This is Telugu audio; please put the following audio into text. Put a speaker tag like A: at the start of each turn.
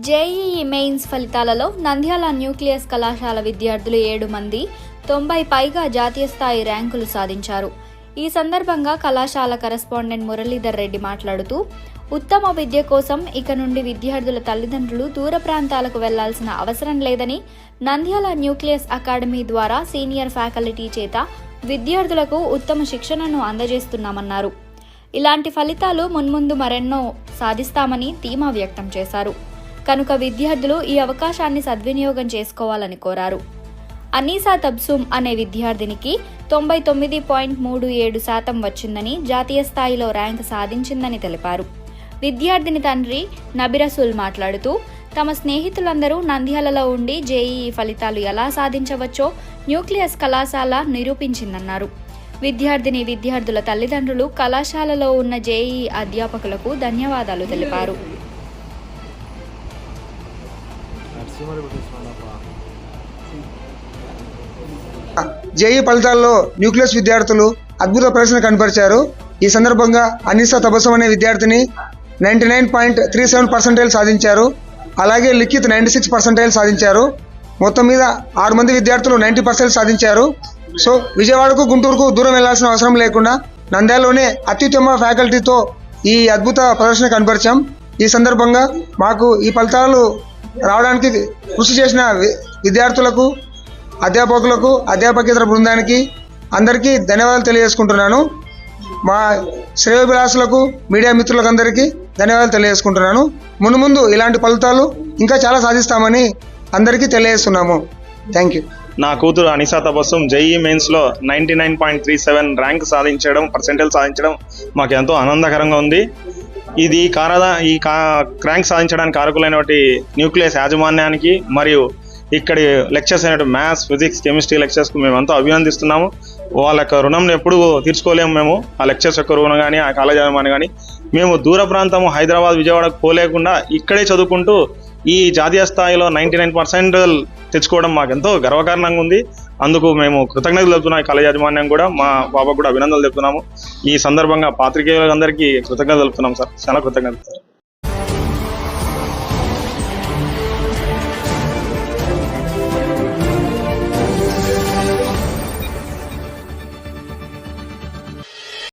A: జేఈఈ మెయిన్స్ ఫలితాలలో నంద్యాల న్యూక్లియస్ కళాశాల విద్యార్థులు 7 మంది 90 పైగా జాతీయ స్థాయి ర్యాంకులు సాధించారు. ఈ సందర్భంగా కళాశాల కరెస్పాండెంట్ మురళీధర్ రెడ్డి మాట్లాడుతూ, ఉత్తమ విద్య కోసం ఇక నుండి విద్యార్థుల తల్లిదండ్రులు దూర ప్రాంతాలకు వెళ్లాల్సిన అవసరం లేదని, నంద్యాల న్యూక్లియస్ అకాడమీ ద్వారా సీనియర్ ఫ్యాకల్టీ చేత విద్యార్థులకు ఉత్తమ శిక్షణను అందజేస్తున్నామన్నారు. ఇలాంటి ఫలితాలు మున్ముందు మరెన్నో సాధిస్తామని ధీమా వ్యక్తం చేశారు. కనుక విద్యార్థులు ఈ అవకాశాన్ని సద్వినియోగం చేసుకోవాలని కోరారు. అనీసా తబ్సూమ్ అనే విద్యార్థినికి 99.37% వచ్చిందని, జాతీయ స్థాయిలో ర్యాంక్ సాధించిందని తెలిపారు. విద్యార్థిని తండ్రి నబిరసుల్ మాట్లాడుతూ, తమ స్నేహితులందరూ నంద్యాలలో ఉండి జేఈఈ ఫలితాలు ఎలా సాధించవచ్చో న్యూక్లియస్ కళాశాల నిరూపించిందన్నారు. విద్యార్థుల తల్లిదండ్రులు కళాశాలలో ఉన్న జేఈఈ అధ్యాపకులకు ధన్యవాదాలు తెలిపారు.
B: జేఈ ఫలితాల్లో న్యూక్లియస్ విద్యార్థులు అద్భుత ప్రదర్శన కనబరిచారు. ఈ సందర్భంగా అనీసా తబస్సుమ్ అనే విద్యార్థిని 99.37% సాధించారు. అలాగే లిఖిత్ 96% సాధించారు. మొత్తం మీద 6 మంది విద్యార్థులు 90% సాధించారు. సో విజయవాడకు గుంటూరుకు దూరం వెళ్లాల్సిన అవసరం లేకుండా నంద్యాలలోనే అత్యుత్తమ ఫ్యాకల్టీతో ఈ అద్భుత ప్రదర్శన కనబరిచాం. ఈ సందర్భంగా మాకు ఈ ఫలితాలు రావడానికి కృషి చేసిన విద్యార్థులకు, అధ్యాపకులకు, అధ్యాపకేతర బృందానికి అందరికీ ధన్యవాదాలు తెలియజేసుకుంటున్నాను. మా శ్రేయోభిలాషులకు, మీడియా మిత్రులకు అందరికీ ధన్యవాదాలు తెలియజేసుకుంటున్నాను. ముందు ఇలాంటి ఫలితాలు ఇంకా చాలా సాధిస్తామని అందరికీ తెలియజేస్తున్నాము. Thank you.
C: నా కూతురు అనీసా తబస్సుమ్ జేఈఈ మెయిన్స్లో 99.37 ర్యాంక్ పర్సెంటేజ్ సాధించడం మాకు ఎంతో ఆనందకరంగా ఉంది. ఇది ర్యాంక్ సాధించడానికి కారకులైనటువంటి న్యూక్లియస్ యాజమాన్యానికి మరియు ఇక్కడి లెక్చర్స్ అయినట్టు మ్యాథ్స్, ఫిజిక్స్, కెమిస్ట్రీ లెక్చర్స్కు మేము ఎంతో అభినందిస్తున్నాము. వాళ్ళ యొక్క రుణం ఎప్పుడు తీర్చుకోలేము. మేము ఆ లెక్చర్స్ యొక్క రుణం కానీ, ఆ కాలేజ్ యాజమాన్యం కానీ, మేము దూర ప్రాంతము హైదరాబాద్, విజయవాడకు పోలేకుండా ఇక్కడే చదువుకుంటూ ఈ జాతీయ స్థాయిలో 99% తెచ్చుకోవడం మాకు ఎంతో గర్వకారణంగా ఉంది. అందుకు మేము కృతజ్ఞతలు తెలుపుతున్నాం. కాలేజ్ యాజమాన్యం కూడా, మా బాబాకు కూడా అభినందనలు తెలుపుతున్నాము. ఈ సందర్భంగా పాత్రికేయులందరికీ కృతజ్ఞతలు తెలుపుతున్నాం సార్. చాలా కృతజ్ఞతలు.